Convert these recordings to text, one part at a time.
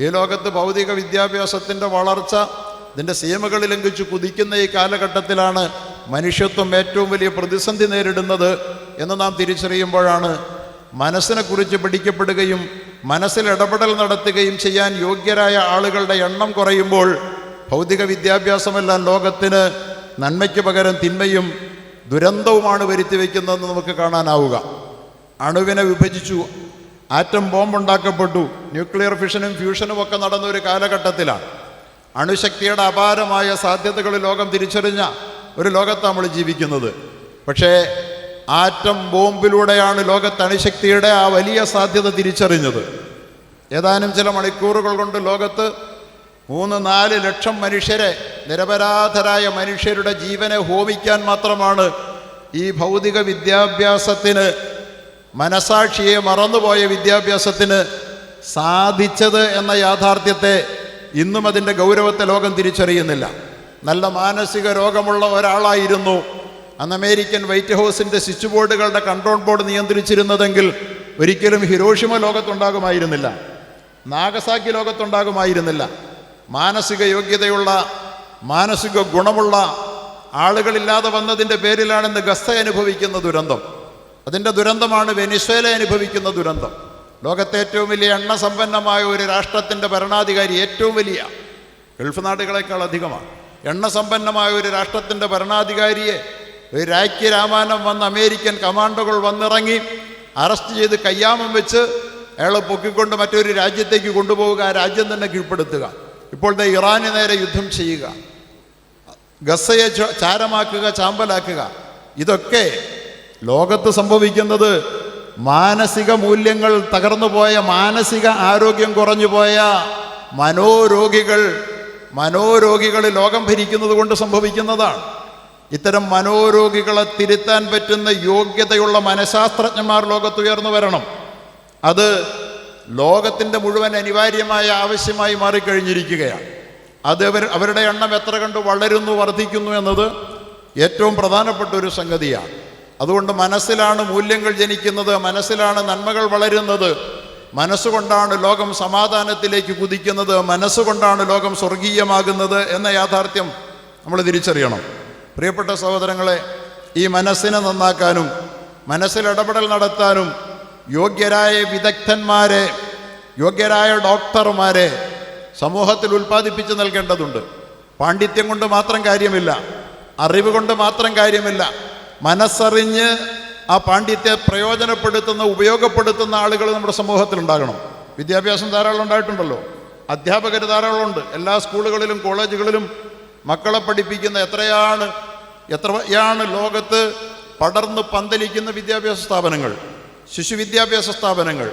ഈ ലോകത്ത് ഭൗതിക വിദ്യാഭ്യാസത്തിൻ്റെ വളർച്ച ഇതിൻ്റെ സീമകൾ ലംഘിച്ച് കുതിക്കുന്ന ഈ കാലഘട്ടത്തിലാണ് മനുഷ്യത്വം ഏറ്റവും വലിയ പ്രതിസന്ധി നേരിടുന്നത് എന്ന് നാം തിരിച്ചറിയുമ്പോഴാണ് മനസ്സിനെക്കുറിച്ച് പഠിക്കപ്പെടുകയും മനസ്സിൽ ഇടപെടൽ നടത്തുകയും ചെയ്യാൻ യോഗ്യരായ ആളുകളുടെ എണ്ണം കുറയുമ്പോൾ ഭൗതിക വിദ്യാഭ്യാസമെല്ലാം ലോകത്തിന് നന്മയ്ക്ക് പകരം തിന്മയും ദുരന്തവുമാണ് വരുത്തി വയ്ക്കുന്നതെന്ന് നമുക്ക് കാണാനാവുക. അണുവിനെ വിഭജിച്ചു, ആറ്റം ബോംബുണ്ടാക്കപ്പെട്ടു, ന്യൂക്ലിയർ ഫിഷനും ഫ്യൂഷനും ഒക്കെ നടന്ന ഒരു കാലഘട്ടത്തിലാണ്. അണുശക്തിയുടെ അപാരമായ സാധ്യതകൾ ലോകം തിരിച്ചറിഞ്ഞ ഒരു ലോകത്താണ് നമ്മൾ ജീവിക്കുന്നത്. പക്ഷേ ആറ്റം ബോംബിലൂടെയാണ് ലോകത്ത് അണുശക്തിയുടെ ആ വലിയ സാധ്യത തിരിച്ചറിഞ്ഞത്. ഏതാനും ചില മണിക്കൂറുകൾ കൊണ്ട് ലോകത്ത് 3-4 ലക്ഷം മനുഷ്യരെ, നിരപരാധരായ മനുഷ്യരുടെ ജീവനെ ഹോമിക്കാൻ മാത്രമാണ് ഈ ഭൗതിക വിദ്യാഭ്യാസത്തിന്, മനസാക്ഷിയെ മറന്നുപോയ വിദ്യാഭ്യാസത്തിന് സാധിച്ചത് എന്ന യാഥാർത്ഥ്യത്തെ ഇന്നും അതിൻ്റെ ഗൗരവത്തെ ലോകം തിരിച്ചറിയുന്നില്ല. നല്ല മാനസിക രോഗമുള്ള ഒരാളായിരുന്നു അന്ന് അമേരിക്കൻ വൈറ്റ് ഹൗസിൻ്റെ സ്വിച്ച് ബോർഡുകളുടെ കൺട്രോൾ ബോർഡ് നിയന്ത്രിച്ചിരുന്നതെങ്കിൽ ഒരിക്കലും ഹിരോഷിമ ലോകത്തുണ്ടാകുമായിരുന്നില്ല, നാഗസാക്കി ലോകത്തുണ്ടാകുമായിരുന്നില്ല. മാനസിക യോഗ്യതയുള്ള, മാനസിക ഗുണമുള്ള ആളുകളില്ലാതെ വന്നതിൻ്റെ പേരിലാണ് ഇന്ന് ഗസ അനുഭവിക്കുന്ന ദുരന്തം. അതിൻ്റെ ദുരന്തമാണ് വെനിസ്വേല അനുഭവിക്കുന്ന ദുരന്തം. ലോകത്തെ ഏറ്റവും വലിയ എണ്ണ സമ്പന്നമായ ഒരു രാഷ്ട്രത്തിൻ്റെ ഭരണാധികാരി, ഏറ്റവും വലിയ, ഗൾഫ് നാടുകളെക്കാൾ അധികമാണ്, എണ്ണ സമ്പന്നമായ ഒരു രാഷ്ട്രത്തിൻ്റെ ഭരണാധികാരിയെ ഒരു രാജ്യരാമാനം വന്ന് അമേരിക്കൻ കമാൻഡോകൾ വന്നിറങ്ങി അറസ്റ്റ് ചെയ്ത് കയ്യാമം വെച്ച് അയാളെ പൊക്കിക്കൊണ്ട് മറ്റൊരു രാജ്യത്തേക്ക് കൊണ്ടുപോവുക, ആ രാജ്യം തന്നെ കീഴ്പ്പെടുത്തുക. ഇപ്പോഴത്തെ ഇറാന് നേരെ യുദ്ധം ചെയ്യുക, ഗസയെ ചാരമാക്കുക, ചാമ്പലാക്കുക. ഇതൊക്കെ ലോകത്ത് സംഭവിക്കുന്നത് മാനസിക മൂല്യങ്ങൾ തകർന്നുപോയ, മാനസിക ആരോഗ്യം കുറഞ്ഞുപോയ മനോരോഗികൾ ലോകം ഭരിക്കുന്നത് കൊണ്ട് സംഭവിക്കുന്നതാണ്. ഇത്തരം മനോരോഗികളെ തിരുത്താൻ പറ്റുന്ന യോഗ്യതയുള്ള മനഃശാസ്ത്രജ്ഞന്മാർ ലോകത്തുയർന്നു വരണം. അത് ലോകത്തിൻ്റെ മുഴുവൻ അനിവാര്യമായ ആവശ്യമായി മാറിക്കഴിഞ്ഞിരിക്കുകയാണ്. അത് അവരുടെ എണ്ണം എത്ര കണ്ട് വളരുന്നു, വർദ്ധിക്കുന്നു എന്നത് ഏറ്റവും പ്രധാനപ്പെട്ട ഒരു സംഗതിയാണ്. അതുകൊണ്ട് മനസ്സിലാണ് മൂല്യങ്ങൾ ജനിക്കുന്നത്, മനസ്സിലാണ് നന്മകൾ വളരുന്നത്, മനസ്സുകൊണ്ടാണ് ലോകം സമാധാനത്തിലേക്ക് കുതിക്കുന്നത്, മനസ്സുകൊണ്ടാണ് ലോകം സ്വർഗീയമാകുന്നത് എന്ന യാഥാർത്ഥ്യം നമ്മൾ തിരിച്ചറിയണം. പ്രിയപ്പെട്ട സഹോദരങ്ങളെ, ഈ മനസ്സിനെ നന്നാക്കാനും മനസ്സിൽ ഇടപെടൽ നടത്താനും യോഗ്യരായ വിദഗ്ധന്മാരെ, യോഗ്യരായ ഡോക്ടർമാരെ സമൂഹത്തിൽ ഉൽപ്പാദിപ്പിച്ച് നൽകേണ്ടതുണ്ട്. പാണ്ഡിത്യം കൊണ്ട് മാത്രം കാര്യമില്ല, അറിവ് കൊണ്ട് മാത്രം കാര്യമില്ല. മനസ്സറിഞ്ഞ് ആ പാണ്ഡിത്യത്തെ പ്രയോജനപ്പെടുത്തുന്ന, ഉപയോഗപ്പെടുത്തുന്ന ആളുകൾ നമ്മുടെ സമൂഹത്തിലുണ്ടാകണം. വിദ്യാഭ്യാസം ധാരാളം ഉണ്ടായിട്ടുണ്ടല്ലോ, അധ്യാപകർ ധാരാളമുണ്ട്. എല്ലാ സ്കൂളുകളിലും കോളേജുകളിലും മക്കളെ പഠിപ്പിക്കുന്ന എത്രയാണ് ലോകത്ത് പടർന്ന് പന്തലിക്കുന്ന വിദ്യാഭ്യാസ സ്ഥാപനങ്ങൾ, ശിശു വിദ്യാഭ്യാസ സ്ഥാപനങ്ങൾ.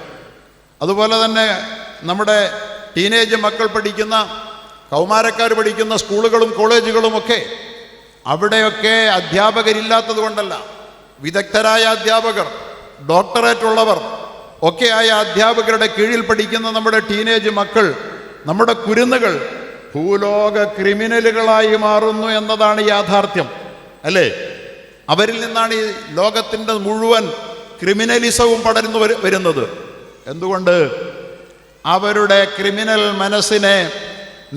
അതുപോലെ തന്നെ നമ്മുടെ ടീനേജ് മക്കൾ പഠിക്കുന്ന, കൗമാരക്കാർ പഠിക്കുന്ന സ്കൂളുകളും കോളേജുകളുമൊക്കെ, അവിടെയൊക്കെ അധ്യാപകരില്ലാത്തത് കൊണ്ടല്ല, വിദഗ്ധരായ അധ്യാപകർ, ഡോക്ടറേറ്റ് ഉള്ളവർ ഒക്കെയായ അധ്യാപകരുടെ കീഴിൽ പഠിക്കുന്ന നമ്മുടെ ടീനേജ് മക്കൾ, നമ്മുടെ കുരുന്നുകൾ ഭൂലോക ക്രിമിനലുകളായി മാറുന്നു എന്നതാണ് യാഥാർത്ഥ്യം, അല്ലേ? അവരിൽ നിന്നാണ് ഈ ലോകത്തിൻ്റെ മുഴുവൻ ക്രിമിനലിസവും പടർന്നു വരുന്നത്. എന്തുകൊണ്ട്? അവരുടെ ക്രിമിനൽ മനസ്സിനെ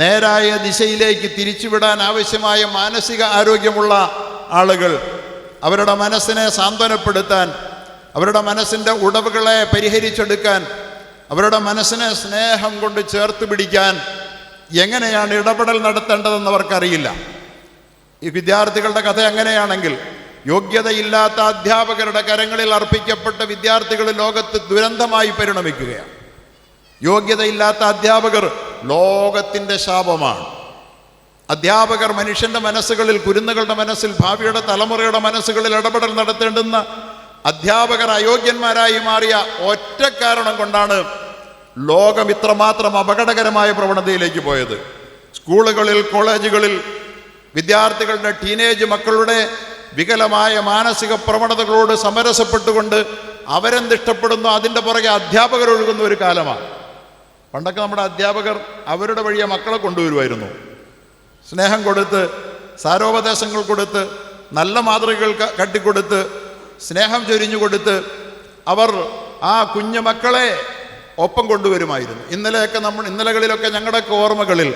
നേരായ ദിശയിലേക്ക് തിരിച്ചുവിടാൻ ആവശ്യമായ മാനസിക ആരോഗ്യമുള്ള ആളുകൾ, അവരുടെ മനസ്സിനെ സാന്ത്വനപ്പെടുത്താൻ, അവരുടെ മനസ്സിൻ്റെ ഉടവുകളെ പരിഹരിച്ചെടുക്കാൻ, അവരുടെ മനസ്സിനെ സ്നേഹം കൊണ്ട് ചേർത്ത് പിടിക്കാൻ എങ്ങനെയാണ് ഇടപെടൽ നടത്തേണ്ടതെന്ന് അവർക്കറിയില്ല. ഈ വിദ്യാർത്ഥികളുടെ കഥ എങ്ങനെയാണെങ്കിൽ, യോഗ്യതയില്ലാത്ത അധ്യാപകരുടെ കരങ്ങളിൽ അർപ്പിക്കപ്പെട്ട വിദ്യാർത്ഥികൾ ലോകത്ത് ദുരന്തമായി പരിണമിക്കുകയാണ്. യോഗ്യതയില്ലാത്ത അധ്യാപകർ ലോകത്തിൻ്റെ ശാപമാണ്. അധ്യാപകർ മനുഷ്യൻ്റെ മനസ്സുകളിൽ, കുരുന്നുകളുടെ മനസ്സിൽ, ഭാവിയുടെ തലമുറയുടെ മനസ്സുകളിൽ ഇടപെടൽ നടത്തേണ്ടുന്ന അധ്യാപകർ അയോഗ്യന്മാരായി മാറിയ ഒറ്റ കാരണം കൊണ്ടാണ് ലോകം ഇത്രമാത്രം അപകടകരമായ പ്രവണതയിലേക്ക് പോയത്. സ്കൂളുകളിൽ, കോളേജുകളിൽ വിദ്യാർത്ഥികളുടെ, ടീനേജ് മക്കളുടെ വികലമായ മാനസിക പ്രവണതകളോട് സമരസപ്പെട്ടുകൊണ്ട് അവരെന്തിഷ്ടപ്പെടുന്നു അതിൻ്റെ പുറകെ അധ്യാപകർ ഒഴുകുന്ന ഒരു കാലമാണ്. പണ്ടൊക്കെ നമ്മുടെ അധ്യാപകർ അവരുടെ വഴിയെ മക്കളെ കൊണ്ടുവരുമായിരുന്നു. സ്നേഹം കൊടുത്ത്, സാരോപദേശങ്ങൾ കൊടുത്ത്, നല്ല മാതൃകകൾ കാട്ടിക്കൊടുത്ത്, സ്നേഹം ചൊരിഞ്ഞു കൊടുത്ത് അവർ ആ കുഞ്ഞു മക്കളെ ഒപ്പം കൊണ്ടുവരുമായിരുന്നു. ഇന്നലകളിലൊക്കെ ഞങ്ങളുടെയൊക്കെ ഓർമ്മകളിൽ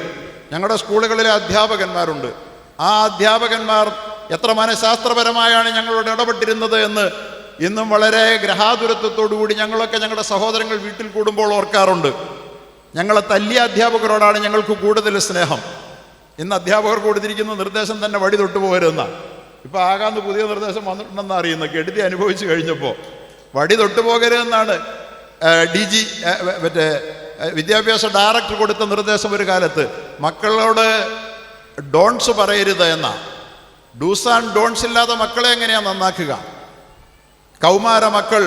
ഞങ്ങളുടെ സ്കൂളുകളിലെ അധ്യാപകന്മാരുണ്ട്. ആ അധ്യാപകന്മാർ എത്ര മനഃശാസ്ത്രപരമായാണ് ഞങ്ങളോട് ഇടപെട്ടിരുന്നത് എന്ന് ഇന്നും വളരെ ഗ്രഹാതുരത്വത്തോടുകൂടി ഞങ്ങളൊക്കെ ഞങ്ങളുടെ സഹോദരങ്ങൾ വീട്ടിൽ കൂടുമ്പോൾ ഓർക്കാറുണ്ട്. ഞങ്ങളെ തല്ലിയ അധ്യാപകരോടാണ് ഞങ്ങൾക്ക് കൂടുതൽ സ്നേഹം. ഇന്ന് അധ്യാപകർ കൊടുത്തിരിക്കുന്ന നിർദ്ദേശം തന്നെ വടി തൊട്ടുപോകരുതെന്നാണ്. ഇപ്പോൾ ആകാന്ന് പുതിയ നിർദ്ദേശം വന്നിട്ടുണ്ടെന്ന് അറിയുന്നു, കെടുതി അനുഭവിച്ചു കഴിഞ്ഞപ്പോൾ. വടി തൊട്ടുപോകരുതെന്നാണ് മറ്റേ വിദ്യാഭ്യാസ ഡയറക്ടർ കൊടുത്ത നിർദ്ദേശം ഒരു കാലത്ത്. മക്കളോട് ഡോൺസ് പറയരുത് എന്നാ. ഡൂസ് ആൻഡ് ഡോൺസ് ഇല്ലാതെ മക്കളെ എങ്ങനെയാണ് നന്നാക്കുക? കൗമാര മക്കൾ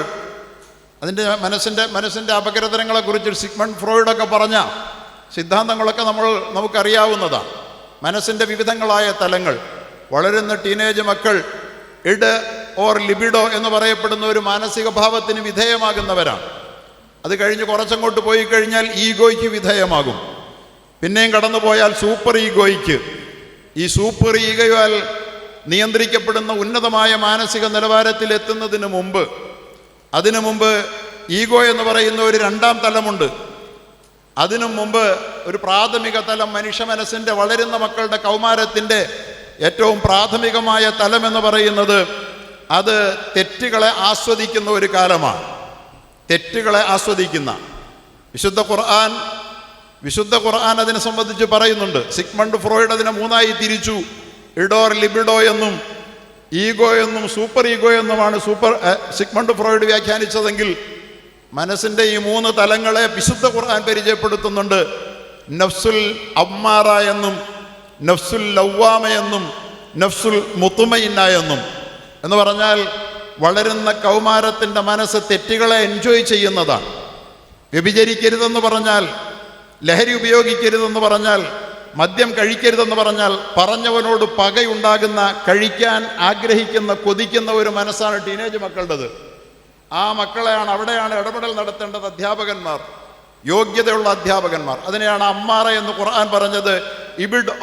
അതിൻ്റെ മനസ്സിൻ്റെ അപകരതരങ്ങളെക്കുറിച്ച് സിഗ്മണ്ട് ഫ്രോയിഡൊക്കെ പറഞ്ഞ സിദ്ധാന്തങ്ങളൊക്കെ നമുക്കറിയാവുന്നതാണ്. മനസ്സിൻ്റെ വിവിധങ്ങളായ തലങ്ങൾ. വളരുന്ന ടീനേജ് മക്കൾ ഇഡ് ഓർ ലിബിഡോ എന്ന് പറയപ്പെടുന്ന ഒരു മാനസിക ഭാവത്തിന് വിധേയമാകുന്നവരാണ്. അത് കഴിഞ്ഞ് കുറച്ചങ്ങോട്ട് പോയി കഴിഞ്ഞാൽ ഈഗോയ്ക്ക് വിധേയമാകും. പിന്നെയും കടന്നു പോയാൽ സൂപ്പർ ഈഗോയ്ക്ക്. ഈ സൂപ്പർ ഈഗോയാൽ നിയന്ത്രിക്കപ്പെടുന്ന ഉന്നതമായ മാനസിക നിലവാരത്തിൽ എത്തുന്നതിന് മുമ്പ് ഈഗോ എന്ന് പറയുന്ന ഒരു രണ്ടാം തലമുണ്ട്. അതിനു മുമ്പ് ഒരു പ്രാഥമിക തലം, മനുഷ്യ മനസ്സിൻ്റെ വളരുന്ന മക്കളുടെ കൗമാരത്തിൻ്റെ ഏറ്റവും പ്രാഥമികമായ തലമെന്ന് പറയുന്നത് അത് തെറ്റുകളെ ആസ്വദിക്കുന്ന ഒരു കാലമാണ്. തെറ്റുകളെ ആസ്വദിക്കുന്ന വിശുദ്ധ ഖുർആൻ അതിനെ സംബന്ധിച്ച് പറയുന്നുണ്ട്. സിഗ്മണ്ട് ഫ്രോയിഡ് അതിനെ മൂന്നായി തിരിച്ചു. ഇഡോർ ലിബിഡോ എന്നും ഈഗോ എന്നും സൂപ്പർ ഈഗോ എന്നുമാണ് സിഗ്മണ്ട് ഫ്രോയിഡ് വ്യാഖ്യാനിച്ചതെങ്കിൽ മനസ്സിൻ്റെ ഈ മൂന്ന് തലങ്ങളെ വിശുദ്ധ ഖുർആൻ പരിചയപ്പെടുത്തുന്നുണ്ട്. നഫ്സുൽ അമ്മാറ എന്നും നഫ്സുൽ ലവ്വാമ എന്നും നഫ്സുൽ മുത്തുമയിന്ന എന്നും. എന്ന് പറഞ്ഞാൽ വളരുന്ന കൗമാരത്തിൻ്റെ മനസ്സ് തെറ്റുകളെ എൻജോയ് ചെയ്യുന്നതാണ്. വ്യഭിചരിക്കരുതെന്ന് പറഞ്ഞാൽ, ലഹരി ഉപയോഗിക്കരുതെന്ന് പറഞ്ഞാൽ, മദ്യം കഴിക്കരുതെന്ന് പറഞ്ഞാൽ പറഞ്ഞവനോട് പകയുണ്ടാകുന്ന, കഴിക്കാൻ ആഗ്രഹിക്കുന്ന, കൊതിക്കുന്ന ഒരു മനസ്സാണ് ടീനേജ് മക്കളുടേത്. ആ മക്കളെയാണ്, അവിടെയാണ് ഇടപെടൽ നടത്തേണ്ടത് അധ്യാപകന്മാർ, യോഗ്യതയുള്ള അധ്യാപകന്മാർ. അതിനെയാണ് അമ്മാറ എന്ന് ഖുർആൻ പറഞ്ഞത്. ഇഡ്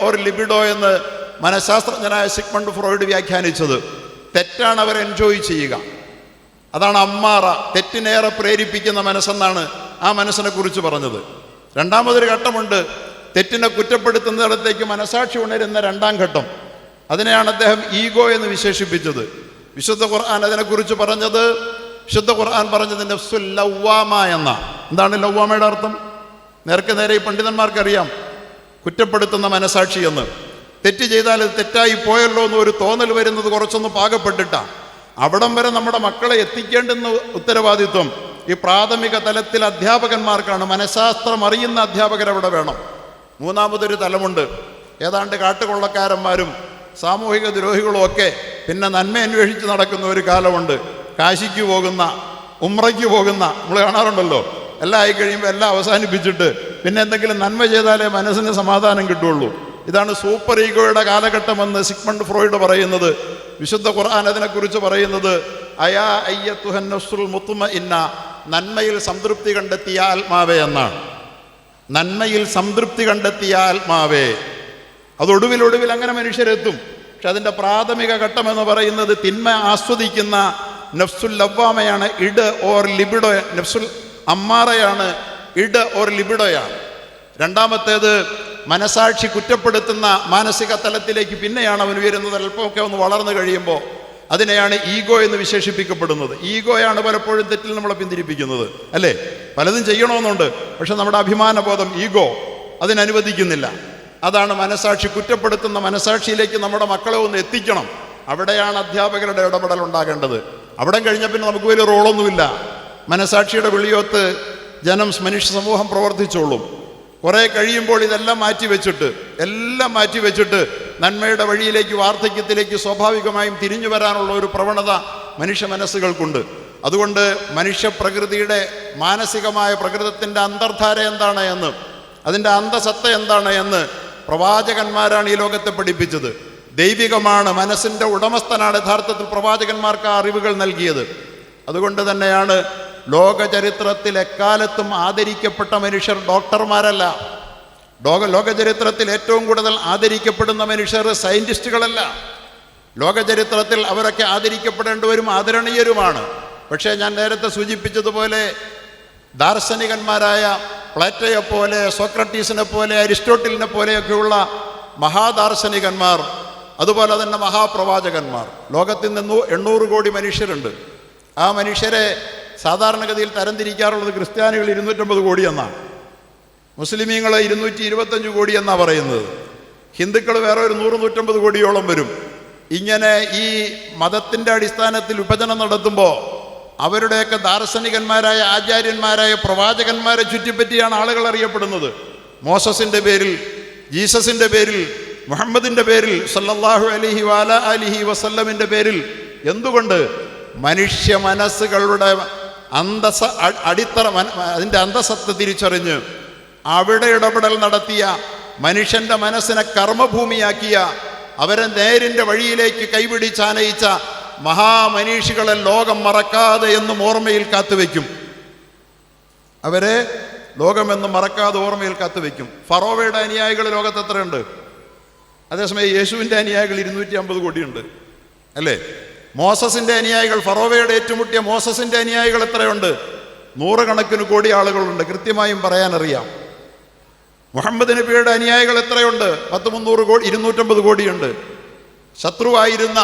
ഓർ ലിബിഡോ എന്ന് മനഃശാസ്ത്രജ്ഞനായ സിഗ്മണ്ട് ഫ്രോയിഡ് വ്യാഖ്യാനിച്ചത്. തെറ്റാണ് അവർ എൻജോയ് ചെയ്യുക. അതാണ് അമ്മാറ, തെറ്റിനേറെ പ്രേരിപ്പിക്കുന്ന മനസ്സെന്നാണ് ആ മനസ്സിനെ കുറിച്ച് പറഞ്ഞത്. രണ്ടാമതൊരു ഘട്ടമുണ്ട്, തെറ്റിനെ കുറ്റപ്പെടുത്തുന്നിടത്തേക്ക് മനസാക്ഷി ഉണരുന്ന രണ്ടാം ഘട്ടം. അതിനെയാണ് അദ്ദേഹം ഈഗോ എന്ന് വിശേഷിപ്പിച്ചത്. വിശുദ്ധ ഖുർആൻ അതിനെക്കുറിച്ച് പറഞ്ഞത് നഫ്സുൽ ലവ്വാമ എന്ന. എന്താണ് ലവ്വാമയുടെ അർത്ഥം? നേരെ ഈ പണ്ഡിതന്മാർക്കറിയാം. കുറ്റപ്പെടുത്തുന്ന മനസാക്ഷി എന്ന്. തെറ്റ് ചെയ്താൽ അത് തെറ്റായി പോയല്ലോ എന്ന് ഒരു തോന്നൽ വരുന്നത് കുറച്ചൊന്ന് പാകപ്പെട്ടിട്ടാണ്. അവിടം വരെ നമ്മുടെ മക്കളെ എത്തിക്കേണ്ടുന്ന ഉത്തരവാദിത്വം ഈ പ്രാഥമിക തലത്തിൽ അധ്യാപകന്മാർക്കാണ്. മനഃശാസ്ത്രം അറിയുന്ന അധ്യാപകരവിടെ വേണം. മൂന്നാമതൊരു തലമുണ്ട്, ഏതാണ്ട് കാട്ടുകൊള്ളക്കാരന്മാരും സാമൂഹിക ദ്രോഹികളും ഒക്കെ പിന്നെ നന്മ അന്വേഷിച്ച് നടക്കുന്ന ഒരു കാലമുണ്ട്. കാശിക്ക് പോകുന്ന, ഉംറയ്ക്ക് പോകുന്ന, നമ്മൾ കാണാറുണ്ടല്ലോ. എല്ലാം ആയി കഴിയുമ്പോൾ എല്ലാം അവസാനിപ്പിച്ചിട്ട് പിന്നെ എന്തെങ്കിലും നന്മ ചെയ്താലേ മനസ്സിന് സമാധാനം കിട്ടുള്ളൂ. ഇതാണ് സൂപ്പർ ഈഗോയുടെ കാലഘട്ടമെന്ന് സിഗ്മണ്ട് ഫ്രോയിഡ് പറയുന്നത്. വിശുദ്ധ ഖുർആൻ അതിനെക്കുറിച്ച് പറയുന്നത് അയാ അയ്യത്തുഹൻ നഫ്സുൽ മുത്മഇന്ന, നന്മയിൽ സംതൃപ്തി കണ്ടെത്തിയ ആത്മാവേ എന്നാണ്. നന്മയിൽ സംതൃപ്തി കണ്ടെത്തിയ ആത്മാവേ. അതൊടുവിൽ അങ്ങനെ മനുഷ്യരെത്തും. പക്ഷെ അതിൻ്റെ പ്രാഥമിക ഘട്ടം എന്ന് പറയുന്നത് തിന്മ ആസ്വദിക്കുന്ന നഫ്സുൽ ലവ്വാമയാണ്. Id or libido. നഫ്സുൽ അമ്മാറയാണ്, ഇഡ് ഓർ ലിബിഡോയാണ്. രണ്ടാമത്തേത് മനസാക്ഷി കുറ്റപ്പെടുത്തുന്ന മാനസിക തലത്തിലേക്ക് പിന്നെയാണ് അവൻ ഉയരുന്നത്. അല്പമൊക്കെ ഒന്ന് വളർന്നു കഴിയുമ്പോൾ അതിനെയാണ് ഈഗോ എന്ന് വിശേഷിപ്പിക്കപ്പെടുന്നത്. ഈഗോയാണ് പലപ്പോഴും തെറ്റിൽ നമ്മളെ പിന്തിരിപ്പിക്കുന്നത്, അല്ലേ? പലതും ചെയ്യണമെന്നുണ്ട്, പക്ഷെ നമ്മുടെ അഭിമാനബോധം, ഈഗോ അതിനനുവദിക്കുന്നില്ല. അതാണ് മനസാക്ഷി കുറ്റപ്പെടുത്തുന്ന മനസാക്ഷിയിലേക്ക് നമ്മുടെ മക്കളെ ഒന്ന് എത്തിക്കണം. അവിടെയാണ് അധ്യാപകരുടെ ഇടപെടൽ ഉണ്ടാകേണ്ടത്. അവിടെ കഴിഞ്ഞാൽ പിന്നെ നമുക്ക് വലിയ റോളൊന്നുമില്ല. മനസാക്ഷിയുടെ വിളിയോത്ത് മനുഷ്യ സമൂഹം പ്രവർത്തിച്ചോളും. കുറേ കഴിയുമ്പോൾ ഇതെല്ലാം മാറ്റിവെച്ചിട്ട് നന്മയുടെ വഴിയിലേക്ക്, വാർദ്ധക്യത്തിലേക്ക് സ്വാഭാവികമായും തിരിഞ്ഞു വരാനുള്ള ഒരു പ്രവണത മനുഷ്യ മനസ്സുകൾക്കുണ്ട്. അതുകൊണ്ട് മനുഷ്യപ്രകൃതിയുടെ മാനസികമായ പ്രകൃതത്തിൻ്റെ അന്തർധാര എന്താണ് എന്ന്, അതിൻ്റെ അന്തസത്ത എന്താണ് എന്ന് പ്രവാചകന്മാരാണ് ഈ ലോകത്തെ പഠിപ്പിച്ചത്. ദൈവികമാണ്, മനസ്സിൻ്റെ ഉടമസ്ഥനാണ് യഥാർത്ഥത്തിൽ പ്രവാചകന്മാർക്ക് ആ അറിവുകൾ നൽകിയത്. അതുകൊണ്ട് തന്നെയാണ് ലോകചരിത്രത്തിൽ എക്കാലത്തും ആദരിക്കപ്പെട്ട മനുഷ്യർ ഡോക്ടർമാരല്ല. ലോകചരിത്രത്തിൽ ഏറ്റവും കൂടുതൽ ആദരിക്കപ്പെടുന്ന മനുഷ്യർ സയൻറ്റിസ്റ്റുകളല്ല. ലോകചരിത്രത്തിൽ അവരൊക്കെ ആദരിക്കപ്പെടേണ്ടവരും ആദരണീയരുമാണ്. പക്ഷേ ഞാൻ നേരത്തെ സൂചിപ്പിച്ചതുപോലെ ദാർശനികന്മാരായ പ്ലേറ്റോയെ പോലെ, സോക്രട്ടീസിനെ പോലെ, അരിസ്റ്റോട്ടിലിനെ പോലെയൊക്കെയുള്ള മഹാദാർശനികന്മാർ, അതുപോലെ തന്നെ മഹാപ്രവാചകന്മാർ, ലോകത്തിൽ നിന്ന് 800 കോടി മനുഷ്യരുണ്ട്. ആ മനുഷ്യരെ സാധാരണഗതിയിൽ തരംതിരിക്കാറുള്ളത് ക്രിസ്ത്യാനികൾ 250 കോടി എന്നാണ്, മുസ്ലിമീങ്ങൾ 225 കോടി എന്നാണ് പറയുന്നത്, ഹിന്ദുക്കൾ വേറെ ഒരു 100-150 കോടിയോളം വരും. ഇങ്ങനെ ഈ മതത്തിൻ്റെ അടിസ്ഥാനത്തിൽ വിഭജനം നടത്തുമ്പോൾ അവരുടെയൊക്കെ ദാർശനികന്മാരായ, ആചാര്യന്മാരായ പ്രവാചകന്മാരെ ചുറ്റിപ്പറ്റിയാണ് ആളുകൾ അറിയപ്പെടുന്നത്. മോസസിൻ്റെ പേരിൽ, ജീസസിൻ്റെ പേരിൽ, മുഹമ്മദിൻ്റെ പേരിൽ, സല്ലല്ലാഹു അലൈഹി വഅല ആലിഹി വസല്ലമിൻ്റെ പേരിൽ. എന്തുകൊണ്ട്? മനുഷ്യ മനസ്സുകളുടെ അടിത്തറ, അതിൻ്റെ അന്തസത്ത തിരിച്ചറിഞ്ഞ് അവിടെ ഇടപെടൽ നടത്തിയ, മനുഷ്യൻ്റെ മനസ്സിനെ കർമ്മഭൂമിയാക്കിയ, അവരെ നേരിൻ്റെ വഴിയിലേക്ക് കൈപിടിച്ചാനയിച്ച മഹാമനീഷികളെ ലോകം മറക്കാതെ എന്നും ഓർമ്മയിൽ കാത്തുവെക്കും. അവരെ ലോകമെന്നും മറക്കാതെ ഓർമ്മയിൽ കാത്തുവെക്കും. ഫറോവയുടെ അനുയായികൾ ലോകത്ത് എത്രയുണ്ട്? അതേസമയം യേശുവിൻ്റെ അനുയായികൾ 250 കോടിയുണ്ട്, അല്ലേ? മോസസിൻ്റെ അനുയായികൾ, ഫറോവയുടെ ഏറ്റുമുട്ടിയ മോസസിൻ്റെ അനുയായികൾ എത്രയുണ്ട്? 100 കണക്കിന് കോടി ആളുകളുണ്ട്, കൃത്യമായും പറയാനറിയാം. മുഹമ്മദ് നബിയുടെ അനുയായികൾ എത്രയുണ്ട്? 100-300 കോടി, 250 കോടിയുണ്ട്. ശത്രുവായിരുന്ന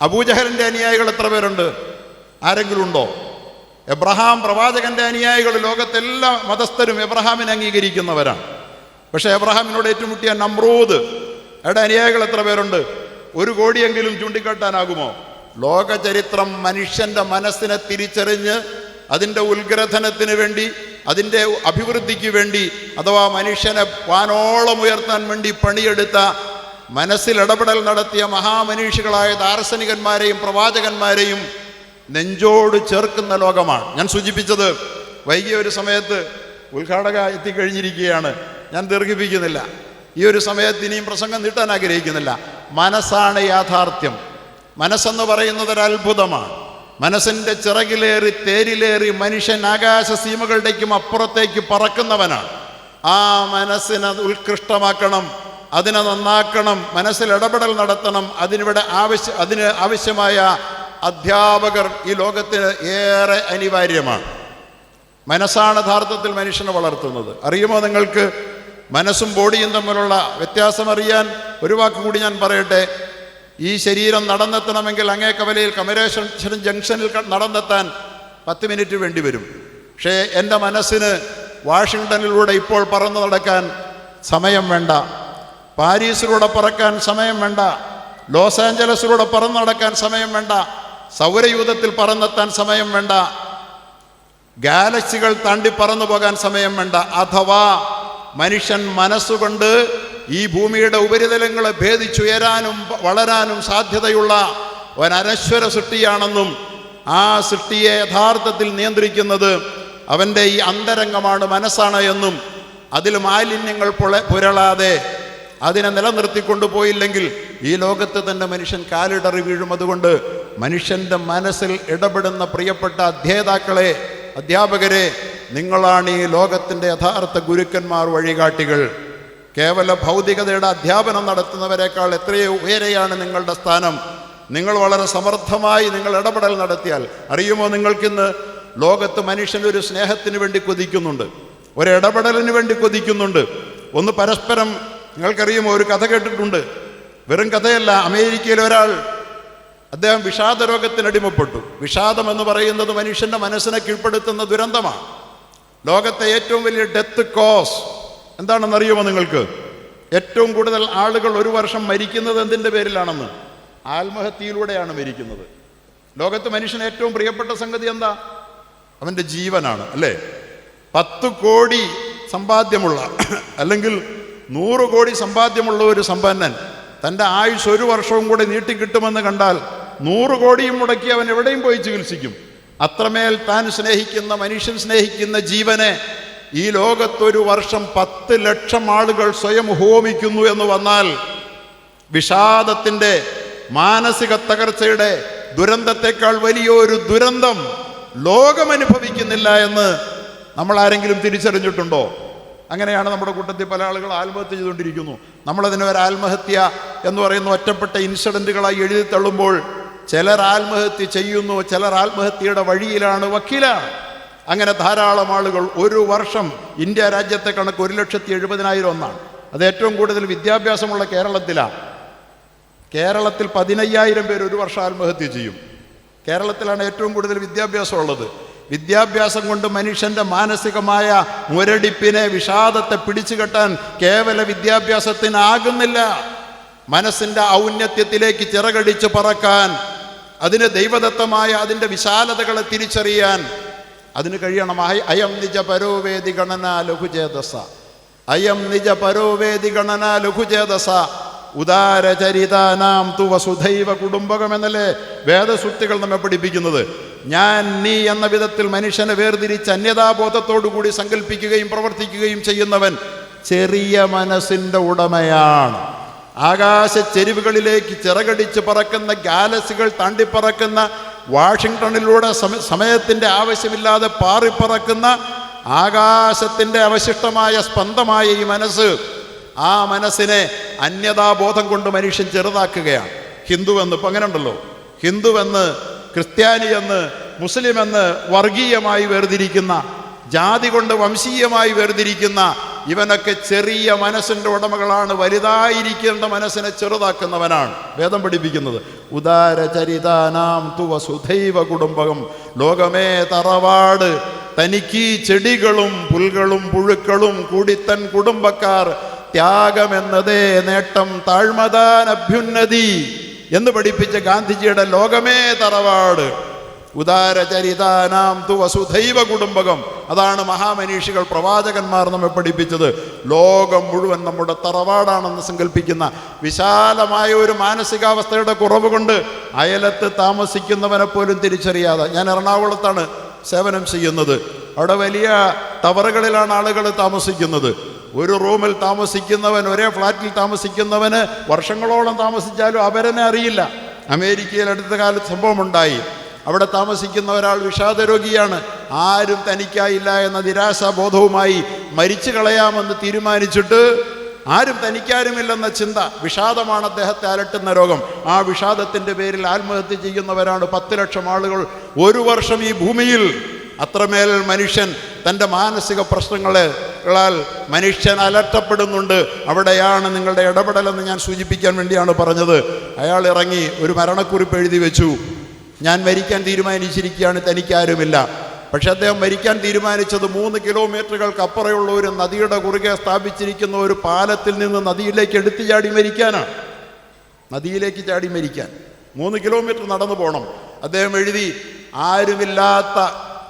അബൂജഹലിൻ്റെ അനുയായികൾ എത്ര പേരുണ്ട്? ആരെങ്കിലും ഉണ്ടോ? എബ്രഹാം പ്രവാചകന്റെ അനുയായികൾ, ലോകത്തെല്ലാ മതസ്ഥരും എബ്രഹാമിനെ അംഗീകരിക്കുന്നവരാണ്. പക്ഷേ എബ്രഹാമിനോട് ഏറ്റുമുട്ടിയ നമ്രൂദ്, അവിടെ അനുയായികൾ എത്ര പേരുണ്ട്? 1 കോടിയെങ്കിലും ചൂണ്ടിക്കാട്ടാനാകുമോ? ലോക ചരിത്രം മനുഷ്യൻ്റെ മനസ്സിനെ തിരിച്ചറിഞ്ഞ് അതിൻ്റെ ഉത്ഗ്രഥനത്തിന് വേണ്ടി, അതിൻ്റെ അഭിവൃദ്ധിക്ക് വേണ്ടി, അഥവാ മനുഷ്യനെ വാനോളം ഉയർത്താൻ വേണ്ടി പണിയെടുത്ത, മനസ്സിൽ ഇടപെടൽ നടത്തിയ മഹാമനീഷികളായ ദാർശനികന്മാരെയും പ്രവാചകന്മാരെയും നെഞ്ചോട് ചേർക്കുന്ന ലോകമാണ്. ഞാൻ സൂചിപ്പിച്ചത് വൈകിയ ഒരു സമയത്ത് ഉദ്ഘാടക എത്തിക്കഴിഞ്ഞിരിക്കുകയാണ്, ഞാൻ ദീർഘിപ്പിക്കുന്നില്ല. ഈ ഒരു സമയത്ത് ഇനിയും പ്രസംഗം നീട്ടാൻ ആഗ്രഹിക്കുന്നില്ല. മനസ്സാണ് യാഥാർത്ഥ്യം. മനസ്സെന്ന് പറയുന്നത് ഒരു അത്ഭുതമാണ്. മനസ്സിൻ്റെ ചിറകിലേറി തേരിലേറി മനുഷ്യൻ ആകാശ സീമകളുടേക്കും അപ്പുറത്തേക്ക് പറക്കുന്നവനാണ്. ആ മനസ്സിനെ ഉത്കൃഷ്ടമാക്കണം, അതിനെ നന്നാക്കണം, മനസ്സിൽ ഇടപെടൽ നടത്തണം. അതിന് ആവശ്യമായ അധ്യാപകർ ഈ ലോകത്തിന് ഏറെ അനിവാര്യമാണ്. മനസ്സാണ് യഥാർത്ഥത്തിൽ മനുഷ്യനെ വളർത്തുന്നത്. അറിയുമോ നിങ്ങൾക്ക്? മനസ്സും ബോഡിയും തമ്മിലുള്ള വ്യത്യാസം അറിയാൻ ഒരു വാക്ക് കൂടി ഞാൻ പറയട്ടെ. ഈ ശരീരം നടന്നെത്തണമെങ്കിൽ അങ്ങേ കവലയിൽ കമലേശ്വരം ജംഗ്ഷനിൽ നടന്നെത്താൻ 10 മിനിറ്റ് വേണ്ടി വരും. പക്ഷേ എൻ്റെ മനസ്സിന് വാഷിങ്ടണിലൂടെ ഇപ്പോൾ പറന്നു നടക്കാൻ സമയം വേണ്ട, പാരീസിലൂടെ പറക്കാൻ സമയം വേണ്ട, ലോസ് ആഞ്ചലസിലൂടെ പറന്നു നടക്കാൻ സമയം വേണ്ട, സൗരയൂഥത്തിൽ പറന്നെത്താൻ സമയം വേണ്ട, ഗാലക്സികൾ താണ്ടി പറന്നു പോകാൻ സമയം വേണ്ട. അഥവാ മനുഷ്യൻ മനസ്സുകൊണ്ട് ഈ ഭൂമിയുടെ ഉപരിതലങ്ങളെ ഭേദിച്ചുയരാനും വളരാനും സാധ്യതയുള്ള ഒരനശ്വര സൃഷ്ടിയാണെന്നും ആ സൃഷ്ടിയെ യഥാർത്ഥത്തിൽ നിയന്ത്രിക്കുന്നത് അവൻ്റെ ഈ അന്തരംഗമാണ്, മനസ്സാണ് എന്നും അതിൽ മാലിന്യങ്ങൾ പുരളാതെ അതിനെ നിലനിർത്തിക്കൊണ്ടു പോയില്ലെങ്കിൽ ഈ ലോകത്ത് തന്നെ മനുഷ്യൻ കാലിടറി വീഴും. അതുകൊണ്ട് മനുഷ്യൻ്റെ മനസ്സിൽ ഇടപെടുന്ന പ്രിയപ്പെട്ട അധ്യേതാക്കളെ, അധ്യാപകരെ, നിങ്ങളാണ് ഈ ലോകത്തിൻ്റെ യഥാർത്ഥ ഗുരുക്കന്മാർ, വഴികാട്ടികൾ. കേവല ഭൗതികതയുടെ അധ്യാപനം നടത്തുന്നവരെക്കാൾ എത്രയോ ഉയരെയാണ് നിങ്ങളുടെ സ്ഥാനം. നിങ്ങൾ വളരെ സമർത്ഥമായി നിങ്ങൾ ഇടപെടൽ നടത്തിയാൽ, അറിയുമോ, നിങ്ങൾക്കിന്ന് ലോകത്ത് മനുഷ്യനൊരു സ്നേഹത്തിന് വേണ്ടി കൊതിക്കുന്നുണ്ട്, ഒരു ഇടപെടലിന് വേണ്ടി കൊതിക്കുന്നുണ്ട്. ഒന്ന് പരസ്പരം, നിങ്ങൾക്കറിയുമോ, ഒരു കഥ കേട്ടിട്ടുണ്ട്, വെറും കഥയല്ല. അമേരിക്കയിൽ ഒരാൾ, അദ്ദേഹം വിഷാദ രോഗത്തിനടിമപ്പെട്ടു. വിഷാദം എന്ന് പറയുന്നത് മനുഷ്യൻ്റെ മനസ്സിനെ കീഴ്പ്പെടുത്തുന്ന ദുരന്തമാണ്. ലോകത്തെ ഏറ്റവും വലിയ ഡെത്ത് കോസ് എന്താണെന്നറിയുമോ നിങ്ങൾക്ക്? ഏറ്റവും കൂടുതൽ ആളുകൾ ഒരു വർഷം മരിക്കുന്നത് എന്തിൻ്റെ പേരിലാണെന്ന്? ആത്മഹത്യയിലൂടെയാണ് മരിക്കുന്നത്. ലോകത്ത് മനുഷ്യന് ഏറ്റവും പ്രിയപ്പെട്ട സംഗതി എന്താ? അവൻ്റെ ജീവനാണ്, അല്ലേ? 10 കോടി സമ്പാദ്യമുള്ള അല്ലെങ്കിൽ 100 കോടി സമ്പാദ്യമുള്ള ഒരു സമ്പന്നൻ തൻ്റെ ആയുസ് 1 വർഷവും കൂടെ നീട്ടിക്കിട്ടുമെന്ന് കണ്ടാൽ 100 കോടിയും മുടക്കി അവൻ എവിടെയും പോയി ചികിത്സിക്കും. അത്രമേൽ താൻ സ്നേഹിക്കുന്ന, മനുഷ്യൻ സ്നേഹിക്കുന്ന ജീവനെ ഈ ലോകത്തൊരു വർഷം 10 ലക്ഷം ആളുകൾ സ്വയം ഹോമിക്കുന്നു എന്ന് വന്നാൽ വിഷാദത്തിൻ്റെ, മാനസിക തകർച്ചയുടെ ദുരന്തത്തെക്കാൾ വലിയൊരു ദുരന്തം ലോകമനുഭവിക്കുന്നില്ല എന്ന് നമ്മൾ ആരെങ്കിലും തിരിച്ചറിഞ്ഞിട്ടുണ്ടോ? അങ്ങനെയാണ് നമ്മുടെ കൂട്ടത്തിൽ പല ആളുകൾ ആത്മഹത്യ ചെയ്തുകൊണ്ടിരിക്കുന്നു. നമ്മളതിനെ ഒരു ആത്മഹത്യ എന്ന് പറയുന്ന ഒറ്റപ്പെട്ട ഇൻസിഡൻറ്റുകളായി എഴുതി തള്ളുമ്പോൾ ചിലർ ആത്മഹത്യ ചെയ്യുന്നു, ചിലർ ആത്മഹത്യയുടെ വഴിയിലാണ്, വക്കീലാണ്. അങ്ങനെ ധാരാളം ആളുകൾ. ഒരു വർഷം ഇന്ത്യ രാജ്യത്തെ കണക്ക് 1,70,000 ഒന്നാണ്. അത് ഏറ്റവും കൂടുതൽ വിദ്യാഭ്യാസമുള്ള കേരളത്തിലാണ്. കേരളത്തിൽ 15,000 പേര് ഒരു വർഷം ആത്മഹത്യ ചെയ്യും. കേരളത്തിലാണ് ഏറ്റവും കൂടുതൽ വിദ്യാഭ്യാസം ഉള്ളത്. വിദ്യാഭ്യാസം കൊണ്ട് മനുഷ്യൻ്റെ മാനസികമായ മുരടിപ്പിനെ, വിഷാദത്തെ പിടിച്ചു കെട്ടാൻ കേവല വിദ്യാഭ്യാസത്തിനാകുന്നില്ല. മനസ്സിൻ്റെ ഔന്നത്യത്തിലേക്ക് ചിറകടിച്ച് പറക്കാൻ, അതിന് ദൈവദത്തമായ അതിൻ്റെ വിശാലതകളെ തിരിച്ചറിയാൻ അതിന് കഴിയണം. അയം നിജ പരോവേദി ഗണന ലഘുചേതസ, അയം നിജ പരോവേദി ഗണന ലഘുചേതസ ഉദാരചരിതാനാം തു വസുധൈവ കുടുംബകം എന്നല്ലേ വേദസൂക്തികൾ നമ്മെ പഠിപ്പിക്കുന്നത്. ഞാൻ നീ എന്ന വിധത്തിൽ മനുഷ്യനെ വേർതിരിച്ച് അന്യതാബോധത്തോടുകൂടി സങ്കല്പിക്കുകയും പ്രവർത്തിക്കുകയും ചെയ്യുന്നവൻ ചെറിയ മനസ്സിൻ്റെ ഉടമയാണ്. ആകാശ ചെരിവുകളിലേക്ക് ചിറകടിച്ച് പറക്കുന്ന, ഗാലക്സികൾ താണ്ടിപ്പറക്കുന്ന, വാഷിങ്ടണിലൂടെ സമയത്തിൻ്റെ ആവശ്യമില്ലാതെ പാറിപ്പറക്കുന്ന ആകാശത്തിൻ്റെ അവശിഷ്ടമായ സ്പന്ദമായ ഈ മനസ്സ്, ആ മനസ്സിനെ അന്യതാബോധം കൊണ്ട് മനുഷ്യൻ ചെറുതാക്കുകയാണ്. ഹിന്ദുവെന്ന് ഇപ്പം അങ്ങനെ ഉണ്ടല്ലോ, ഹിന്ദുവെന്ന്, ക്രിസ്ത്യാനിയെന്ന്, മുസ്ലിമെന്ന് വർഗീയമായി വേർതിരിക്കുന്ന, ജാതി കൊണ്ട് വംശീയമായി വേർതിരിക്കുന്ന ഇവനൊക്കെ ചെറിയ മനസ്സിൻ്റെ ഉടമകളാണ്. വലുതായിരിക്കേണ്ട മനസ്സിനെ ചെറുതാക്കുന്നവനാണ് വേദം പഠിപ്പിക്കുന്നത്. ഉദാരചരിതാനാം തു വസുധൈവ കുടുംബകം. ലോകമേ തറവാട്, തനിക്ക് ചെടികളും പുൽകളും പുഴുക്കളും കൂടിത്തൻ കുടുംബക്കാർ, ത്യാഗമെന്നതേ നേട്ടം താഴ്മതാൻ അഭ്യുന്നതി എന്ന് പഠിപ്പിച്ച ഗാന്ധിജിയുടെ ലോകമേ തറവാട്, ഉദാരചരിതാനാം തു വസുധൈവ കുടുംബകം. അതാണ് മഹാമനീഷികൾ, പ്രവാചകന്മാർ നമ്മെ പഠിപ്പിച്ചത്. ലോകം മുഴുവൻ നമ്മുടെ തറവാടാണെന്ന് സങ്കല്പിക്കുന്ന വിശാലമായ ഒരു മാനസികാവസ്ഥയുടെ കുറവ് കൊണ്ട് അയലത്ത് താമസിക്കുന്നവനെ പോലും തിരിച്ചറിയാതെ. ഞാൻ എറണാകുളത്താണ് സേവനം ചെയ്യുന്നത്. അവിടെ വലിയ ടവറുകളിലാണ് ആളുകൾ താമസിക്കുന്നത്. ഒരു റൂമിൽ താമസിക്കുന്നവൻ, ഒരേ ഫ്ലാറ്റിൽ താമസിക്കുന്നവന് വർഷങ്ങളോളം താമസിച്ചാലും അവരെന്നെ അറിയില്ല. അമേരിക്കയിൽ അടുത്ത കാലത്ത് സംഭവമുണ്ടായി. അവിടെ താമസിക്കുന്ന ഒരാൾ വിഷാദരോഗിയാണ്. ആരും തനിക്കായില്ല എന്ന നിരാശാബോധവുമായി മരിച്ചു കളയാമെന്ന് തീരുമാനിച്ചിട്ട്, ആരും തനിക്കാരുമില്ലെന്ന ചിന്ത, വിഷാദമാണ് അദ്ദേഹത്തെ അലട്ടുന്ന രോഗം. ആ വിഷാദത്തിൻ്റെ പേരിൽ ആത്മഹത്യ ചെയ്യുന്നവരാണ് 10 ലക്ഷം ആളുകൾ ഒരു വർഷം ഈ ഭൂമിയിൽ. അത്രമേൽ മനുഷ്യൻ തൻ്റെ മാനസിക പ്രശ്നങ്ങളാൽ മനുഷ്യൻ അലട്ടപ്പെടുന്നുണ്ട്. അവിടെയാണ് നിങ്ങളുടെ ഇടപെടലെന്ന് ഞാൻ സൂചിപ്പിക്കാൻ വേണ്ടിയാണ് പറഞ്ഞത്. അയാൾ ഇറങ്ങി ഒരു മരണക്കുറിപ്പ് എഴുതി വെച്ചു. ഞാൻ മരിക്കാൻ തീരുമാനിച്ചിരിക്കുകയാണ്, തനിക്കാരുമില്ല. പക്ഷെ അദ്ദേഹം മരിക്കാൻ തീരുമാനിച്ചത് 3 കിലോമീറ്ററുകൾക്ക് അപ്പുറമുള്ള ഒരു നദിയുടെ കുറുകെ സ്ഥാപിച്ചിരിക്കുന്ന ഒരു പാലത്തിൽ നിന്ന് നദിയിലേക്ക് എടുത്തു ചാടി മരിക്കാനാണ്. നദിയിലേക്ക് ചാടി മരിക്കാൻ 3 കിലോമീറ്റർ നടന്നു പോകണം. അദ്ദേഹം എഴുതി, ആരുമില്ലാത്ത,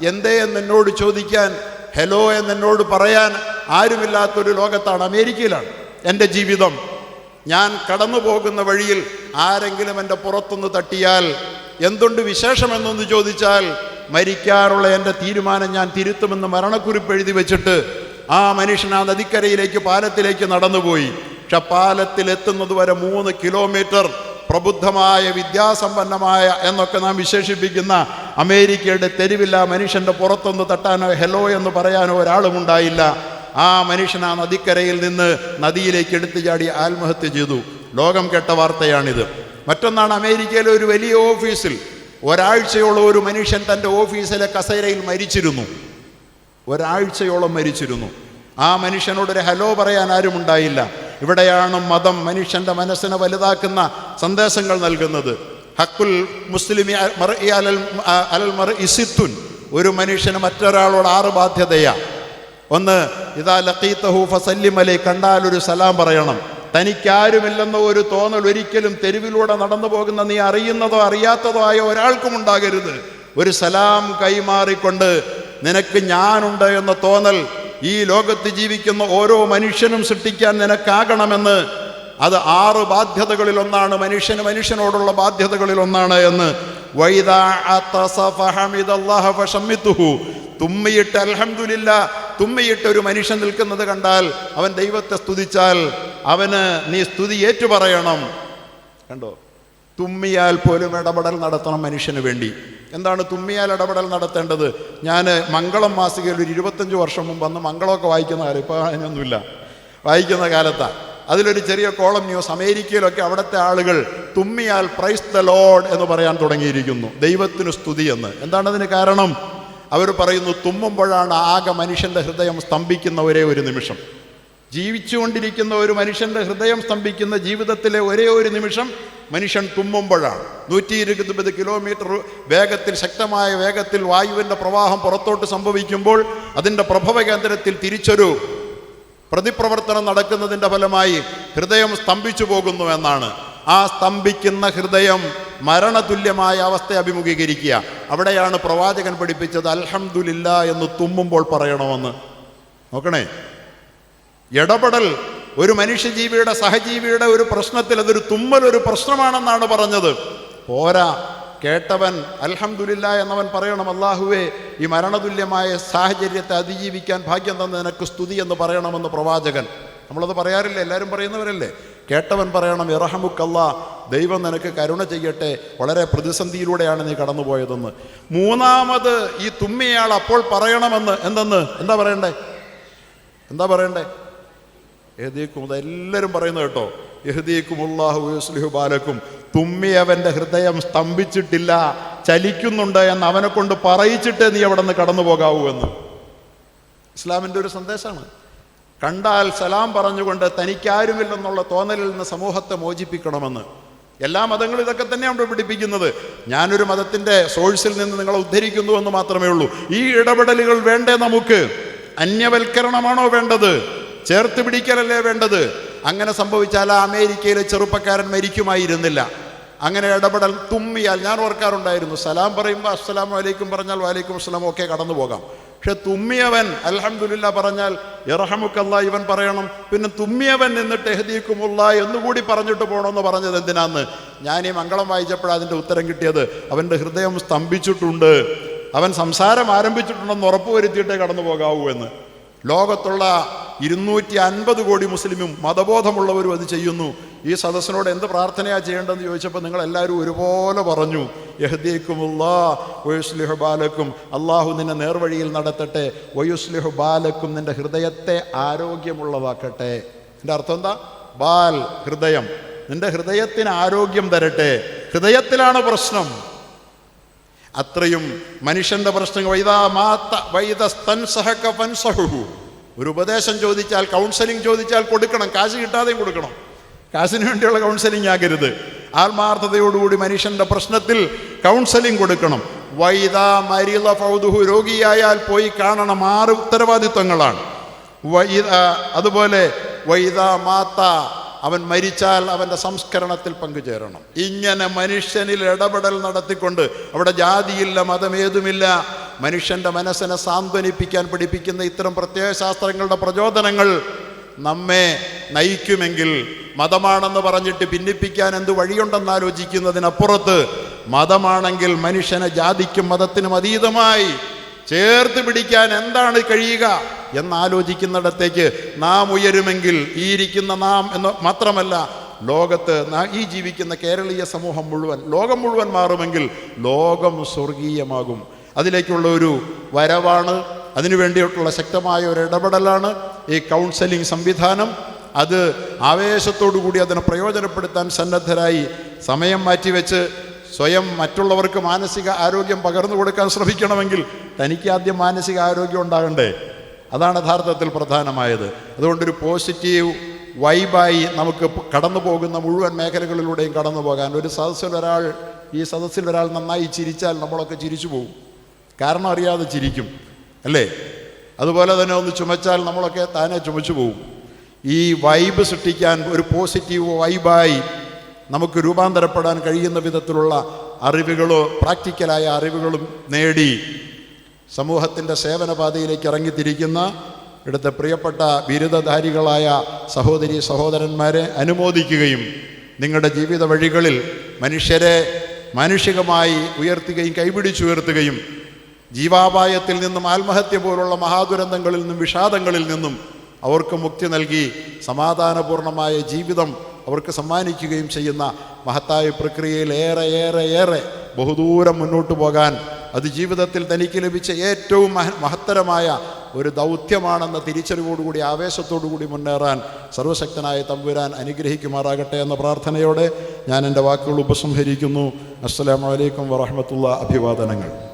എന്തേ എന്നോട് ചോദിക്കാൻ, ഹലോ എന്നോട് പറയാൻ ആരുമില്ലാത്തൊരു ലോകത്താണ്, അമേരിക്കയിലാണ് എൻ്റെ ജീവിതം. ഞാൻ കടന്നു പോകുന്ന വഴിയിൽ ആരെങ്കിലും എൻ്റെ പുറത്തുനിന്ന് തട്ടിയാൽ, എന്തുണ്ട് വിശേഷമെന്നൊന്ന് ചോദിച്ചാൽ, മരിക്കാറുള്ള എൻ്റെ തീരുമാനം ഞാൻ തിരുത്തുമെന്ന് മരണക്കുറിപ്പ് എഴുതി വെച്ചിട്ട് ആ മനുഷ്യൻ ആ നദിക്കരയിലേക്ക്, പാലത്തിലേക്ക് നടന്നുപോയി. പക്ഷെ പാലത്തിലെത്തുന്നത് വരെ 3 കിലോമീറ്റർ പ്രബുദ്ധമായ, വിദ്യാസമ്പന്നമായ എന്നൊക്കെ നാം വിശേഷിപ്പിക്കുന്ന അമേരിക്കയുടെ തെരുവില്ല മനുഷ്യൻ്റെ പുറത്തൊന്ന് തട്ടാനോ ഹെലോ എന്ന് പറയാനോ ഒരാളും ഉണ്ടായില്ല. ആ മനുഷ്യൻ ആ നദിക്കരയിൽ നിന്ന് നദിയിലേക്ക് എടുത്തു ചാടി ആത്മഹത്യ ചെയ്തു. ലോകം കേട്ട വാർത്തയാണിത്. മറ്റൊന്നാണ്, അമേരിക്കയിലെ ഒരു വലിയ ഓഫീസിൽ ഒരാഴ്ചയോളം ഒരു മനുഷ്യൻ തൻ്റെ ഓഫീസിലെ കസേരയിൽ മരിച്ചിരുന്നു. ഒരാഴ്ചയോളം മരിച്ചിരുന്നു. ആ മനുഷ്യനോടൊരു ഹലോ പറയാൻ ആരും ഉണ്ടായില്ല. ഇവിടെയാണ് മതം മനുഷ്യൻ്റെ മനസ്സിനെ വലുതാക്കുന്ന സന്ദേശങ്ങൾ നൽകുന്നത്. ഹക്കുൽ മുസ്ലിമി അലൽ മർഇ സിത്തുൻ. ഒരു മനുഷ്യന് മറ്റൊരാളോട് 6 ബാധ്യതയാണ്. ഒന്ന്, ഇദാ ലഖീതഹു ഫസല്ലിം അലൈഹി, കണ്ടാൽ ഒരു സലാം പറയണം. തനിക്കാരുമില്ലെന്ന ഒരു തോന്നൽ ഒരിക്കലും തെരുവിലൂടെ നടന്നു പോകുന്ന നീ അറിയുന്നതോ അറിയാത്തതോ ആയ ഒരാൾക്കും ഉണ്ടാകരുത്. ഒരു സലാം കൈമാറിക്കൊണ്ട് നിനക്ക് ഞാനുണ്ട് എന്ന തോന്നൽ ഈ ലോകത്ത് ജീവിക്കുന്ന ഓരോ മനുഷ്യനും സൃഷ്ടിക്കാൻ നിനക്കാകണമെന്ന്. അത് 6 ബാധ്യതകളിൽ ഒന്നാണ്, മനുഷ്യനോടുള്ള ബാധ്യതകളിൽ ഒന്നാണ് എന്ന്. തുമ്മിയിട്ട് അൽഹംദുലില്ലാ, തുമ്മിയിട്ട് ഒരു മനുഷ്യൻ നിൽക്കുന്നത് കണ്ടാൽ, അവൻ ദൈവത്തെ സ്തുതിച്ചാൽ അവന് നീ സ്തുതി ഏറ്റുപറയണം. കണ്ടോ, തുമ്മിയാൽ പോലും ഇടപെടൽ നടത്തണം മനുഷ്യന് വേണ്ടി. എന്താണ് തുമ്മിയാൽ ഇടപെടൽ നടത്തേണ്ടത്? ഞാൻ മംഗളം മാസികയിൽ ഒരു 25 വർഷം മുമ്പ് അന്ന് മംഗളമൊക്കെ വായിക്കുന്ന കാലം, ഇപ്പോൾ അതിനൊന്നുമില്ല, വായിക്കുന്ന കാലത്താണ്. അതിലൊരു ചെറിയ കോളം ന്യൂസ്, അമേരിക്കയിലൊക്കെ അവിടുത്തെ ആളുകൾ തുമ്മിയാൽ പ്രൈസ് ദ ലോർഡ് എന്ന് പറയാൻ തുടങ്ങിയിരിക്കുന്നു, ദൈവത്തിന് സ്തുതി എന്ന്. എന്താണതിന് കാരണം? അവർ പറയുന്നു, തുമ്മുമ്പോഴാണ് ആകെ മനുഷ്യൻ്റെ ഹൃദയം സ്തംഭിക്കുന്ന ഒരേ ഒരു നിമിഷം. ജീവിച്ചുകൊണ്ടിരിക്കുന്ന ഒരു മനുഷ്യൻ്റെ ഹൃദയം സ്തംഭിക്കുന്ന ജീവിതത്തിലെ ഒരേ ഒരു നിമിഷം മനുഷ്യൻ തുമ്മുമ്പോഴാണ്. 120 കിലോമീറ്റർ വേഗത്തിൽ, ശക്തമായ വേഗത്തിൽ വായുവിൻ്റെ പ്രവാഹം പുറത്തോട്ട് സംഭവിക്കുമ്പോൾ അതിൻ്റെ പ്രഭവ കേന്ദ്രത്തിൽ തിരിച്ചൊരു പ്രതിപ്രവർത്തനം നടക്കുന്നതിൻ്റെ ഫലമായി ഹൃദയം സ്തംഭിച്ചു പോകുന്നു എന്നാണ്. ആ സ്തംഭിക്കുന്ന ഹൃദയം മരണതുല്യമായ അവസ്ഥയെ അഭിമുഖീകരിക്കുക. അവിടെയാണ് പ്രവാചകൻ പഠിപ്പിച്ചത് അൽഹംദുലില്ലാ എന്ന് തുമ്മുമ്പോൾ പറയണമെന്ന്. നോക്കണേ, ഇടപെടൽ ഒരു മനുഷ്യജീവിയുടെ, സഹജീവിയുടെ ഒരു പ്രശ്നത്തിൽ അതൊരു തുമ്മൽ ഒരു പ്രശ്നമാണെന്നാണ് പറഞ്ഞത്. പോരാ, കേട്ടവൻ അൽഹംദുലില്ലാ എന്നവൻ പറയണം, അല്ലാഹുവേ ഈ മരണതുല്യമായ സാഹചര്യത്തെ അതിജീവിക്കാൻ ഭാഗ്യം തന്ന നിനക്ക് സ്തുതി എന്ന് പറയണമെന്ന് പ്രവാചകൻ. നമ്മളത് പറയാറില്ലേ? എല്ലാവരും പറയുന്നവരല്ലേ? കേട്ടവൻ പറയണം ഇർഹമുക്കല്ലാ, ദൈവം നിനക്ക് കരുണ ചെയ്യട്ടെ, വളരെ പ്രതിസന്ധിയിലൂടെയാണ് നീ കടന്നുപോയതെന്ന്. മൂന്നാമത് ഈ തുമ്മിയാൾ അപ്പോൾ പറയണമെന്ന് എന്താ പറയണ്ടേ? യഹ്ദീക്കും, അതെല്ലാവരും പറയുന്നത് കേട്ടോ, യഹ്ദീക്കുമുല്ലാഹു വയുസ്ലിഹു ബാലക്കും. തുമ്മിയവൻ്റെ ഹൃദയം സ്തംഭിച്ചിട്ടില്ല, ചലിക്കുന്നുണ്ട് എന്ന് അവനെ കൊണ്ട് പറയിച്ചിട്ടേ നീ അവിടെ നിന്ന് കടന്നു പോകാവൂ എന്ന് ഇസ്ലാമിൻ്റെ ഒരു സന്ദേശമാണ്. കണ്ടാൽ സലാം പറഞ്ഞുകൊണ്ട് തനിക്കാരുമില്ലെന്നുള്ള തോന്നലിൽ നിന്ന് സമൂഹത്തെ മോചിപ്പിക്കണമെന്ന്. എല്ലാ മതങ്ങളും ഇതൊക്കെ തന്നെയാണ് പഠിപ്പിക്കുന്നത്. ഞാനൊരു മതത്തിൻ്റെ സോഴ്സിൽ നിന്ന് നിങ്ങളെ ഉദ്ധരിക്കുന്നു എന്ന് മാത്രമേ ഉള്ളൂ. ഈ ഇടപെടലുകൾ വേണ്ടേ നമുക്ക്? അന്യവൽക്കരണമാണോ വേണ്ടത്? ചേർത്ത് പിടിക്കലല്ലേ വേണ്ടത്? അങ്ങനെ സംഭവിച്ചാൽ ആ അമേരിക്കയിലെ ചെറുപ്പക്കാരൻ മരിക്കുമായിരുന്നില്ല. അങ്ങനെ ഇടപെടൽ തുമ്മിയാൽ, ഞാൻ ഓർക്കാറുണ്ടായിരുന്നു, സലാം പറയുമ്പോൾ അസ്സലാമു അലൈക്കും പറഞ്ഞാൽ വലൈക്കും അസ്സലാം ഒക്കെ കടന്നു പോകാം. പക്ഷെ തുമ്മിയവൻ അൽഹംദുലില്ലാ പറഞ്ഞാൽ ഇർഹമുക്കല്ലാ ഇവൻ പറയണം. പിന്നെ തുമ്മിയവൻ നിന്നിട്ട് യഹ്ദീക്കുമുല്ലാ എന്നുകൂടി പറഞ്ഞിട്ട് പോകണമെന്ന് പറഞ്ഞത് എന്തിനാന്ന് ഞാൻ ഈ മംഗളം വായിച്ചപ്പോഴാണ് അതിൻ്റെ ഉത്തരം കിട്ടിയത്. അവൻ്റെ ഹൃദയം സ്തംഭിച്ചിട്ടുണ്ട്, അവൻ സംസാരം ആരംഭിച്ചിട്ടുണ്ടെന്ന് ഉറപ്പുവരുത്തിയിട്ടേ കടന്നു പോകാവൂ എന്ന്. ലോകത്തുള്ള 250 കോടി മുസ്ലിമും മതബോധമുള്ളവരും അത് ചെയ്യുന്നു. ഈ സദസ്സിനോട് എന്ത് പ്രാർത്ഥനയാണ് ചെയ്യേണ്ടതെന്ന് ചോദിച്ചപ്പോൾ നിങ്ങളെല്ലാവരും ഒരുപോലെ പറഞ്ഞു യഹ്ദീക്കുമുല്ലാ വയുസ്ലിഹു ബാലക്കും, അള്ളാഹു നിന്നെ നേർവഴിയിൽ നടത്തട്ടെ, വയുസ്ലിഹു ബാലക്കും, നിൻ്റെ ഹൃദയത്തെ ആരോഗ്യമുള്ളതാക്കട്ടെ. എൻ്റെ അർത്ഥം എന്താ? ബാൽ, ഹൃദയം, നിൻ്റെ ഹൃദയത്തിന് ആരോഗ്യം തരട്ടെ. ഹൃദയത്തിലാണ് പ്രശ്നം. അത്രയും മനുഷ്യൻ്റെ പ്രശ്നങ്ങൾ. ഒരു ഉപദേശം ചോദിച്ചാൽ, കൗൺസിലിംഗ് ചോദിച്ചാൽ കൊടുക്കണം, കാശ് കിട്ടാതെയും കൊടുക്കണം. കാശിന് വേണ്ടിയുള്ള കൗൺസിലിംഗ് ആകരുത്. ആത്മാർത്ഥതയോടുകൂടി മനുഷ്യൻ്റെ പ്രശ്നത്തിൽ കൗൺസിലിംഗ് കൊടുക്കണം. രോഗിയായാൽ പോയി കാണണം. 6 ഉത്തരവാദിത്വങ്ങളാണ്. അതുപോലെ അവൻ മരിച്ചാൽ അവൻ്റെ സംസ്കരണത്തിൽ പങ്കുചേരണം. ഇങ്ങനെ മനുഷ്യനിൽ ഇടപെടൽ നടത്തിക്കൊണ്ട്, അവിടെ ജാതിയില്ല, മതമേതുമില്ല, മനുഷ്യൻ്റെ മനസ്സിനെ സാന്ത്വനിപ്പിക്കാൻ പഠിപ്പിക്കുന്ന ഇത്തരം പ്രത്യയശാസ്ത്രങ്ങളുടെ പ്രചോദനങ്ങൾ നമ്മെ നയിക്കുമെങ്കിൽ, മതമാണെന്ന് പറഞ്ഞിട്ട് ഭിന്നിപ്പിക്കാൻ എന്ത് വഴിയുണ്ടെന്ന് ആലോചിക്കുന്നതിനപ്പുറത്ത്, മതമാണെങ്കിൽ മനുഷ്യനെ ജാതിക്കും മതത്തിനും അതീതമായി ചേർത്ത് പിടിക്കാൻ എന്താണ് കഴിയുക എന്നാലോചിക്കുന്നിടത്തേക്ക് നാം ഉയരുമെങ്കിൽ, ഈ ഇരിക്കുന്ന നാം എന്ന് മാത്രമല്ല, ലോകത്ത് ഈ ജീവിക്കുന്ന കേരളീയ സമൂഹം മുഴുവൻ, ലോകം മുഴുവൻ മാറുമെങ്കിൽ ലോകം സ്വർഗീയമാകും. അതിലേക്കുള്ള ഒരു വരവാണ്, അതിനുവേണ്ടിയിട്ടുള്ള ശക്തമായ ഒരു ഇടപെടലാണ് ഈ കൗൺസിലിംഗ് സംവിധാനം. അത് ആവേശത്തോടു കൂടി അതിനെ പ്രയോജനപ്പെടുത്താൻ സന്നദ്ധരായി സമയം മാറ്റിവെച്ച് സ്വയം മറ്റുള്ളവർക്ക് മാനസിക ആരോഗ്യം പകർന്നു കൊടുക്കാൻ ശ്രമിക്കണമെങ്കിൽ തനിക്ക് ആദ്യം മാനസിക ആരോഗ്യം ഉണ്ടാകണ്ടേ? അതാണ് യഥാർത്ഥത്തിൽ പ്രധാനമായത്. അതുകൊണ്ടൊരു പോസിറ്റീവ് വൈബായി നമുക്ക് കടന്നു പോകുന്ന മുഴുവൻ മേഖലകളിലൂടെയും കടന്നു പോകാൻ. ഈ സദസ്സിൽ ഒരാൾ നന്നായി ചിരിച്ചാൽ നമ്മളൊക്കെ ചിരിച്ചു പോകും, കാരണം അറിയാതെ ചിരിക്കും, അല്ലേ? അതുപോലെ തന്നെ ഒന്ന് ചുമച്ചാൽ നമ്മളൊക്കെ താനെ ചുമച്ചു പോകും. ഈ വൈബ് സൃഷ്ടിക്കാൻ, ഒരു പോസിറ്റീവ് വൈബായി നമുക്ക് രൂപാന്തരപ്പെടാൻ കഴിയുന്ന വിധത്തിലുള്ള അറിവുകളോ പ്രാക്ടിക്കലായ അറിവുകളും നേടി സമൂഹത്തിൻ്റെ സേവനപാതയിലേക്ക് ഇറങ്ങിത്തിരിക്കുന്ന ഇവിടുത്തെ പ്രിയപ്പെട്ട ബിരുദധാരികളായ സഹോദരി സഹോദരന്മാരെ അനുമോദിക്കുകയും, നിങ്ങളുടെ ജീവിത വഴികളിൽ മനുഷ്യരെ മാനുഷികമായി ഉയർത്തുകയും കൈപിടിച്ചുയർത്തുകയും, ജീവാപായത്തിൽ നിന്നും ആത്മഹത്യ പോലുള്ള മഹാദുരന്തങ്ങളിൽ നിന്നും വിഷാദങ്ങളിൽ നിന്നും അവർക്ക് മുക്തി നൽകി സമാധാനപൂർണമായ ജീവിതം അവർക്ക് സമ്മാനിക്കുകയും ചെയ്യുന്ന മഹത്തായ പ്രക്രിയയിൽ ഏറെ ബഹുദൂരം മുന്നോട്ട് പോകാൻ അത് ജീവിതത്തിൽ തനിക്ക് ലഭിച്ച ഏറ്റവും മഹത്തരമായ ഒരു ദൗത്യമാണെന്ന തിരിച്ചറിവോടുകൂടി ആവേശത്തോടുകൂടി മുന്നേറാൻ സർവശക്തനായ തമ്പുരാൻ അനുഗ്രഹിക്കുമാറാകട്ടെ എന്ന പ്രാർത്ഥനയോടെ ഞാൻ എൻ്റെ വാക്കുകൾ ഉപസംഹരിക്കുന്നു. അസ്സലാമു അലൈക്കും വറഹ്മത്തുള്ളാഹി. അഭിവാദനങ്ങൾ.